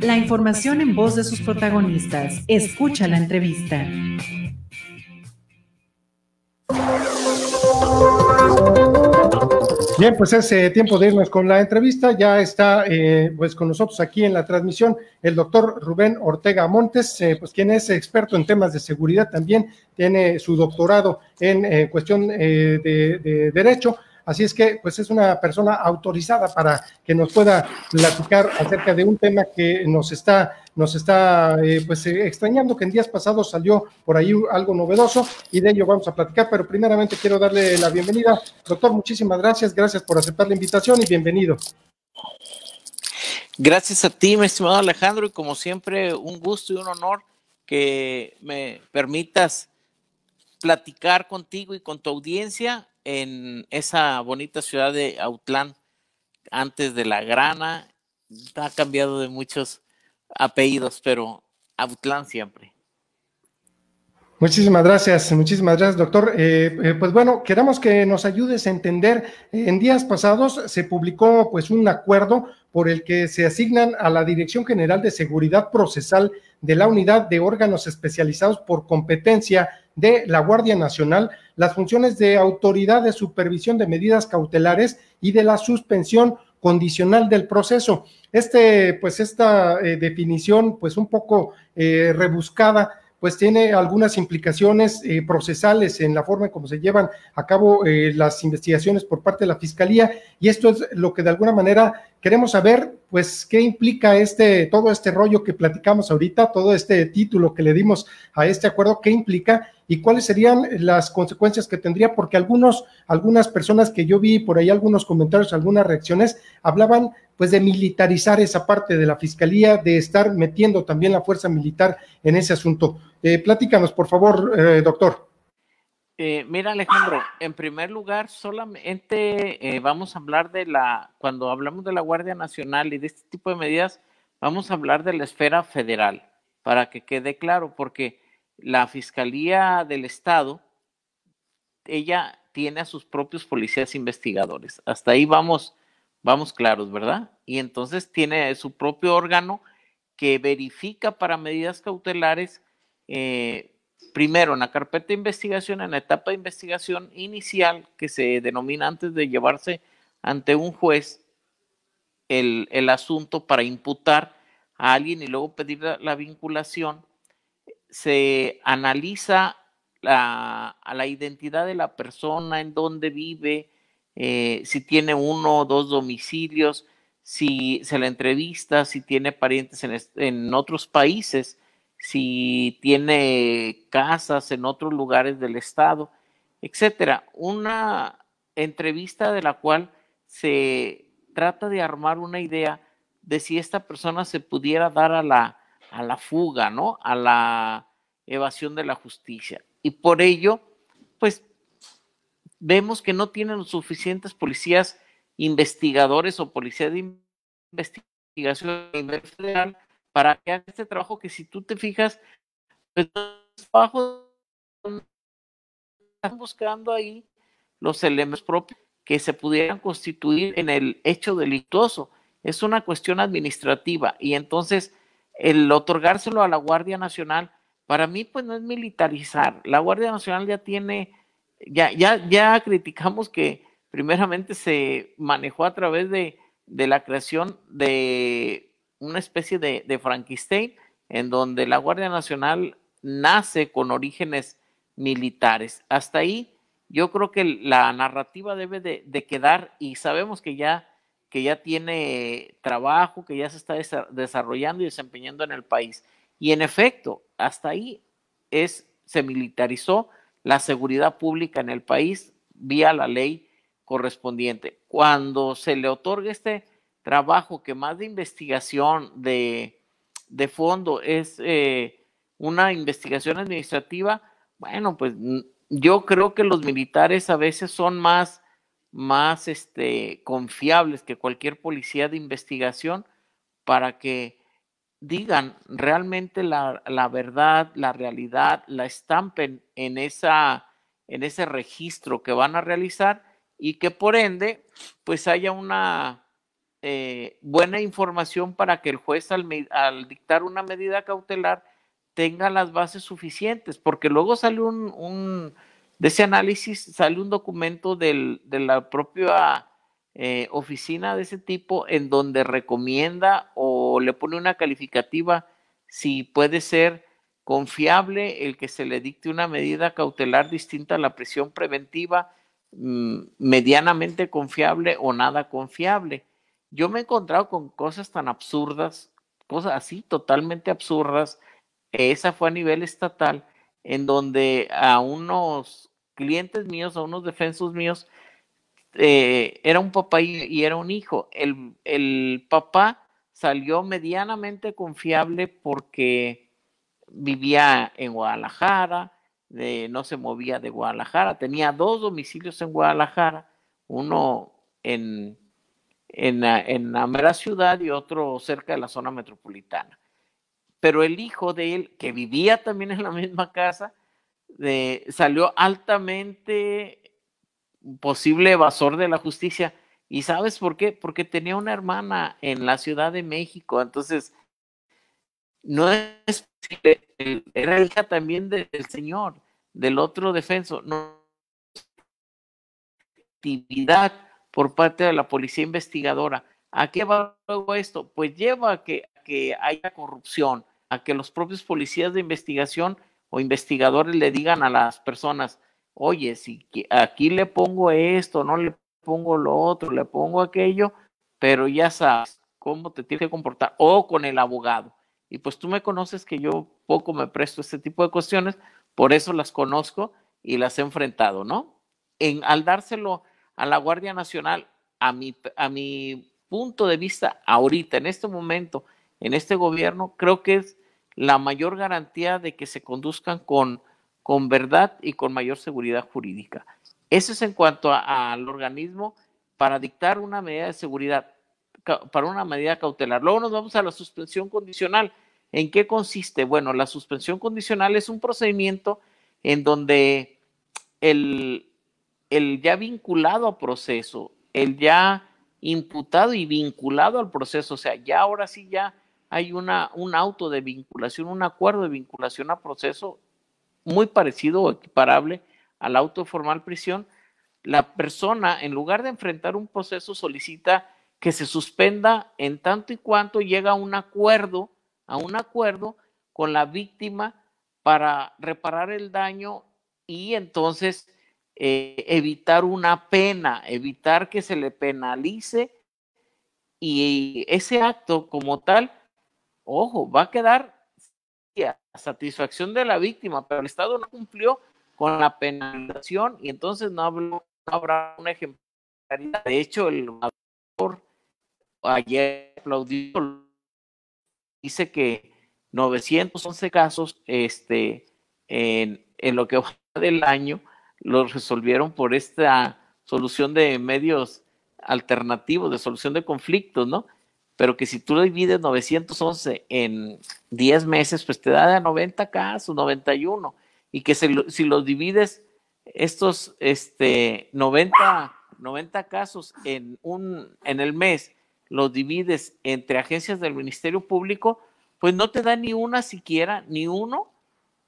La información en voz de sus protagonistas. Escucha la entrevista. Bien, pues es tiempo de irnos con la entrevista. Ya está pues con nosotros aquí en la transmisión el doctor Rubén Ortega Montes, pues quien es experto en temas de seguridad, también tiene su doctorado en cuestión de Derecho. Así es que pues es una persona autorizada para que nos pueda platicar acerca de un tema que nos está extrañando, que en días pasados salió por ahí algo novedoso y de ello vamos a platicar, pero primeramente quiero darle la bienvenida. Doctor, muchísimas gracias por aceptar la invitación y bienvenido. Gracias a ti, mi estimado Alejandro, y como siempre, un gusto y un honor que me permitas platicar contigo y con tu audiencia en esa bonita ciudad de Autlán, antes de La Grana. Ha cambiado de muchos apellidos, pero Autlán siempre. Muchísimas gracias, doctor. Pues bueno, queremos que nos ayudes a entender. En días pasados se publicó pues un acuerdo por el que se asignan a la Dirección General de Seguridad Procesal de la Unidad de Órganos Especializados por Competencia de la Guardia Nacional las funciones de autoridad de supervisión de medidas cautelares y de la suspensión condicional del proceso. Esta definición pues un poco rebuscada, pues tiene algunas implicaciones procesales en la forma en cómo se llevan a cabo las investigaciones por parte de la Fiscalía, y esto es lo que de alguna manera queremos saber, pues, qué implica todo este rollo que platicamos ahorita, todo este título que le dimos a este acuerdo, qué implica y cuáles serían las consecuencias que tendría, porque algunas personas que yo vi por ahí, algunos comentarios, algunas reacciones, hablaban pues de militarizar esa parte de la Fiscalía, de estar metiendo también la fuerza militar en ese asunto. Platícanos, por favor, doctor. Mira, Alejandro, en primer lugar, solamente vamos a hablar cuando hablamos de la Guardia Nacional y de este tipo de medidas, vamos a hablar de la esfera federal, para que quede claro, porque la Fiscalía del Estado, ella tiene a sus propios policías investigadores. Hasta ahí vamos claros, ¿verdad? Y entonces tiene su propio órgano que verifica para medidas cautelares, primero en la carpeta de investigación, en la etapa de investigación inicial, que se denomina antes de llevarse ante un juez el asunto para imputar a alguien y luego pedir la vinculación. Se analiza a la identidad de la persona, en dónde vive, si tiene uno o dos domicilios, si se la entrevista, si tiene parientes en otros países, si tiene casas en otros lugares del estado, etcétera. Una entrevista de la cual se trata de armar una idea de si esta persona se pudiera dar a la fuga, ¿no? A la evasión de la justicia. Y por ello, pues, vemos que no tienen los suficientes policías investigadores o policías de investigación a nivel federal para que haga este trabajo que, si tú te fijas, pues, están buscando ahí los elementos propios que se pudieran constituir en el hecho delictuoso. Es una cuestión administrativa, y entonces el otorgárselo a la Guardia Nacional, para mí, pues no es militarizar. La Guardia Nacional ya tiene, ya criticamos que primeramente se manejó a través de la creación de una especie de Frankenstein, en donde la Guardia Nacional nace con orígenes militares. Hasta ahí yo creo que la narrativa debe de quedar, y sabemos que ya tiene trabajo, que ya se está desarrollando y desempeñando en el país. Y en efecto, hasta ahí se militarizó la seguridad pública en el país vía la ley correspondiente. Cuando se le otorga este trabajo, que más de investigación de fondo es una investigación administrativa, bueno, pues yo creo que los militares a veces son más confiables que cualquier policía de investigación, para que digan realmente la verdad, la realidad, la estampen en ese registro que van a realizar, y que por ende pues haya una buena información para que el juez al dictar una medida cautelar tenga las bases suficientes, porque luego sale de ese análisis sale un documento de la propia oficina de ese tipo en donde recomienda o le pone una calificativa si puede ser confiable el que se le dicte una medida cautelar distinta a la prisión preventiva, medianamente confiable o nada confiable. Yo me he encontrado con cosas tan absurdas, cosas así totalmente absurdas. Esa fue a nivel estatal, en donde a unos clientes míos, a unos defensos míos, era un papá y era un hijo. El papá salió medianamente confiable porque vivía en Guadalajara, no se movía de Guadalajara, tenía 2 domicilios en Guadalajara, uno en la mera ciudad y otro cerca de la zona metropolitana. Pero el hijo de él, que vivía también en la misma casa, salió altamente posible evasor de la justicia. ¿Y sabes por qué? Porque tenía una hermana en la Ciudad de México. Entonces, no es posible. Era hija también del señor, del otro defenso. No actividad por parte de la policía investigadora. ¿A qué va luego esto? Pues lleva a que haya corrupción, a que los propios policías de investigación o investigadores le digan a las personas, oye, si aquí le pongo esto, no le pongo lo otro, le pongo aquello, pero ya sabes cómo te tienes que comportar, o con el abogado. Y pues tú me conoces que yo poco me presto a este tipo de cuestiones, por eso las conozco y las he enfrentado, ¿no? Al dárselo a la Guardia Nacional, a mi punto de vista, ahorita, en este momento, en este gobierno, creo que es la mayor garantía de que se conduzcan con verdad y con mayor seguridad jurídica. Eso es en cuanto al organismo para dictar una medida de seguridad, para una medida cautelar. Luego nos vamos a la suspensión condicional. ¿En qué consiste? Bueno, la suspensión condicional es un procedimiento en donde el ya vinculado a proceso, el ya imputado y vinculado al proceso, o sea, ya ahora sí ya hay un auto de vinculación, un acuerdo de vinculación a proceso muy parecido o equiparable al auto de formal prisión. La persona, en lugar de enfrentar un proceso, solicita que se suspenda en tanto y cuanto llega a un acuerdo con la víctima para reparar el daño y entonces evitar una pena, evitar que se le penalice, y ese acto como tal, ojo, va a quedar a satisfacción de la víctima, pero el Estado no cumplió con la penalización y entonces no habrá una ejemplaridad. De hecho, el gobernador ayer aplaudió, dice que 911 casos en lo que va del año los resolvieron por esta solución de medios alternativos, de solución de conflictos, ¿no? Pero que si tú divides 911 en 10 meses, pues te da 90 casos, 91, y que si los divides estos 90 casos en el mes, los divides entre agencias del Ministerio Público, pues no te da ni una siquiera, ni uno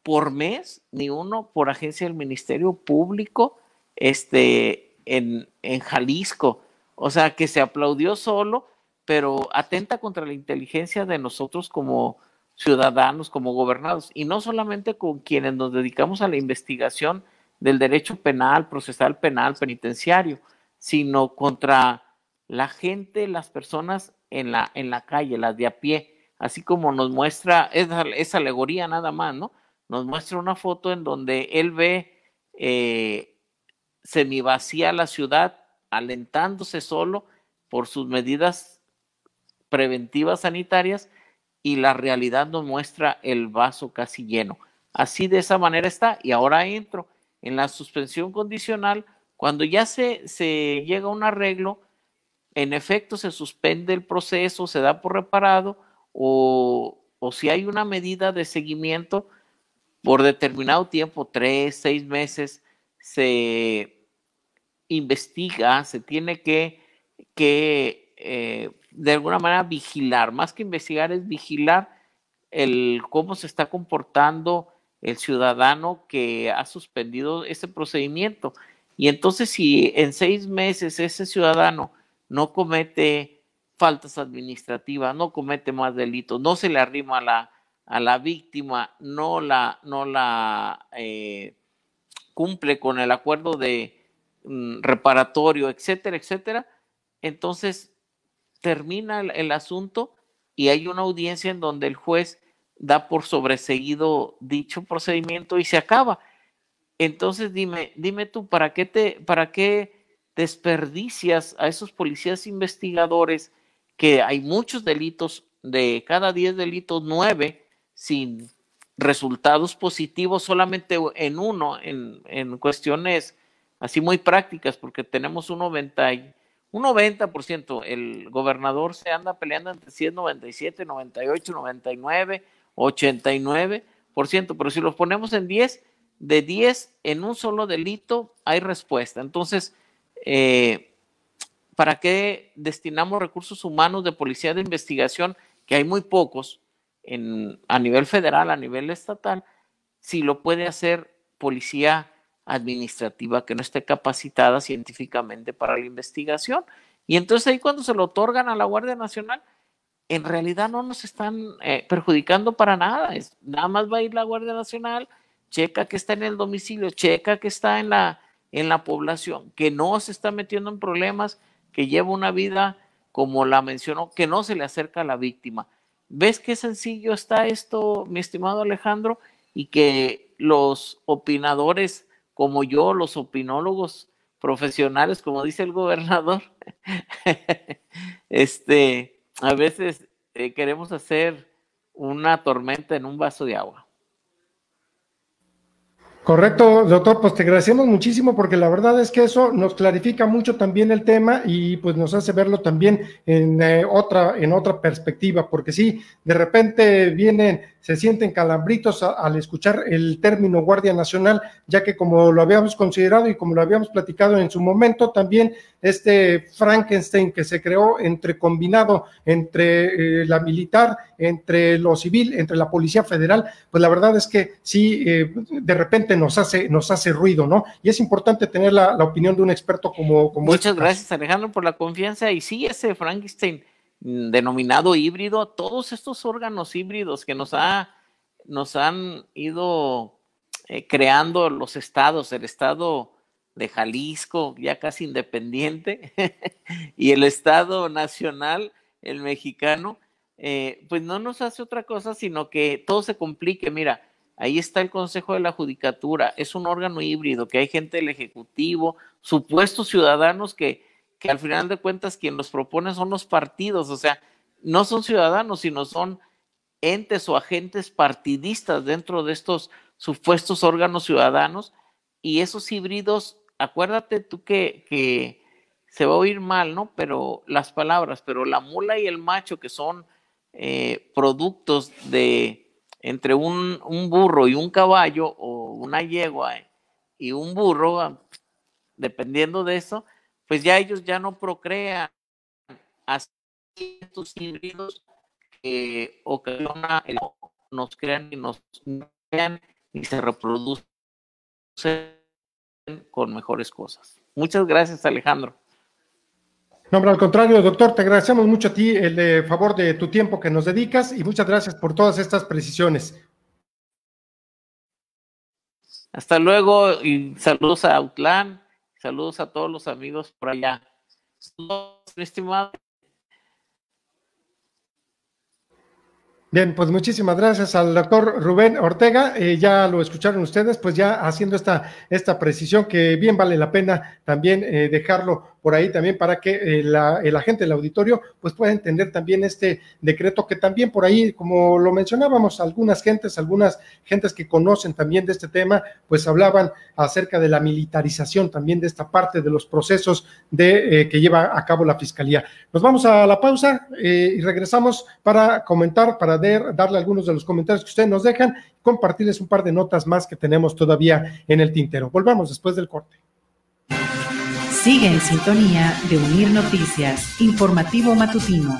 por mes, ni uno por agencia del Ministerio Público en Jalisco. O sea, que se aplaudió solo, pero atenta contra la inteligencia de nosotros como ciudadanos, como gobernados, y no solamente con quienes nos dedicamos a la investigación del derecho penal, procesal penal, penitenciario, sino contra la gente, las personas en la calle, las de a pie, así como nos muestra, esa alegoría nada más, ¿no? Nos muestra una foto en donde él ve semivacía la ciudad, alentándose solo por sus medidas preventivas sanitarias, y la realidad nos muestra el vaso casi lleno. Así, de esa manera está. Y ahora entro en la suspensión condicional. Cuando ya se llega a un arreglo, en efecto se suspende el proceso, se da por reparado, o si hay una medida de seguimiento por determinado tiempo, 3, 6 meses, se investiga, se tiene que de alguna manera vigilar, más que investigar es vigilar cómo se está comportando el ciudadano que ha suspendido ese procedimiento. Y entonces si en 6 meses ese ciudadano no comete faltas administrativas, no comete más delitos, no se le arrima a la víctima, no la cumple con el acuerdo de reparatorio, etcétera, etcétera, entonces termina el asunto y hay una audiencia en donde el juez da por sobreseído dicho procedimiento y se acaba. Entonces dime tú, ¿para qué desperdicias a esos policías investigadores, que hay muchos delitos, de cada 10 delitos, 9 sin resultados positivos, solamente en uno, en cuestiones así muy prácticas, porque tenemos un 90%, el gobernador se anda peleando entre 100, 97, 98, 99, 89%, pero si los ponemos en 10, de 10 en un solo delito hay respuesta. Entonces, ¿para qué destinamos recursos humanos de policía de investigación, que hay muy pocos a nivel federal, a nivel estatal, si lo puede hacer policía administrativa que no esté capacitada científicamente para la investigación? Y entonces ahí, cuando se lo otorgan a la Guardia Nacional, en realidad no nos están perjudicando para nada. Nada más va a ir la Guardia Nacional, checa que está en el domicilio, checa que está en la población, que no se está metiendo en problemas, que lleva una vida, como la mencionó, que no se le acerca a la víctima. ¿Ves qué sencillo está esto, mi estimado Alejandro? Y que los opinadores como yo, los opinólogos profesionales, como dice el gobernador, a veces queremos hacer una tormenta en un vaso de agua. Correcto, doctor, pues te agradecemos muchísimo, porque la verdad es que eso nos clarifica mucho también el tema y pues nos hace verlo también en otra perspectiva, porque sí, de repente se sienten calambritos al escuchar el término Guardia Nacional, ya que, como lo habíamos considerado y como lo habíamos platicado en su momento, también Frankenstein que se creó combinado entre la militar, entre lo civil, entre la Policía Federal, pues la verdad es que sí, de repente nos hace ruido, ¿no? Y es importante tener la opinión de un experto como Muchas gracias, Alejandro, por la confianza. Y sí, ese Frankenstein denominado híbrido, todos estos órganos híbridos que nos han ido creando los estados, el estado de Jalisco, ya casi independiente, y el estado nacional, el mexicano, pues no nos hace otra cosa sino que todo se complique. Mira, ahí está el Consejo de la Judicatura, es un órgano híbrido, que hay gente del Ejecutivo, supuestos ciudadanos que al final de cuentas quien los propone son los partidos, o sea, no son ciudadanos, sino son entes o agentes partidistas dentro de estos supuestos órganos ciudadanos. Y esos híbridos, acuérdate tú que se va a oír mal, ¿no? Pero las palabras, pero la mula y el macho, que son productos entre un burro y un caballo, o una yegua y un burro, dependiendo de eso, pues ya ellos ya no procrean. Así, estos híbridos nos crean y se reproducen con mejores cosas. Muchas gracias, Alejandro. No, hombre, al contrario, doctor, te agradecemos mucho a ti el favor de tu tiempo que nos dedicas, y muchas gracias por todas estas precisiones. Hasta luego, y saludos a Autlán, saludos a todos los amigos por allá. Saludos, mi estimado. Bien, pues muchísimas gracias al doctor Rubén Ortega. Ya lo escucharon ustedes, pues ya haciendo esta precisión, que bien vale la pena también dejarlo por ahí también, para que el agente del auditorio pues pueda entender también este decreto, que también por ahí, como lo mencionábamos, algunas gentes que conocen también de este tema, pues hablaban acerca de la militarización también de esta parte de los procesos que lleva a cabo la Fiscalía. Nos vamos a la pausa y regresamos para comentar, para darle algunos de los comentarios que ustedes nos dejan, compartirles un par de notas más que tenemos todavía en el tintero. Volvamos después del corte. Sigue en sintonía de Unir Noticias, informativo matutino.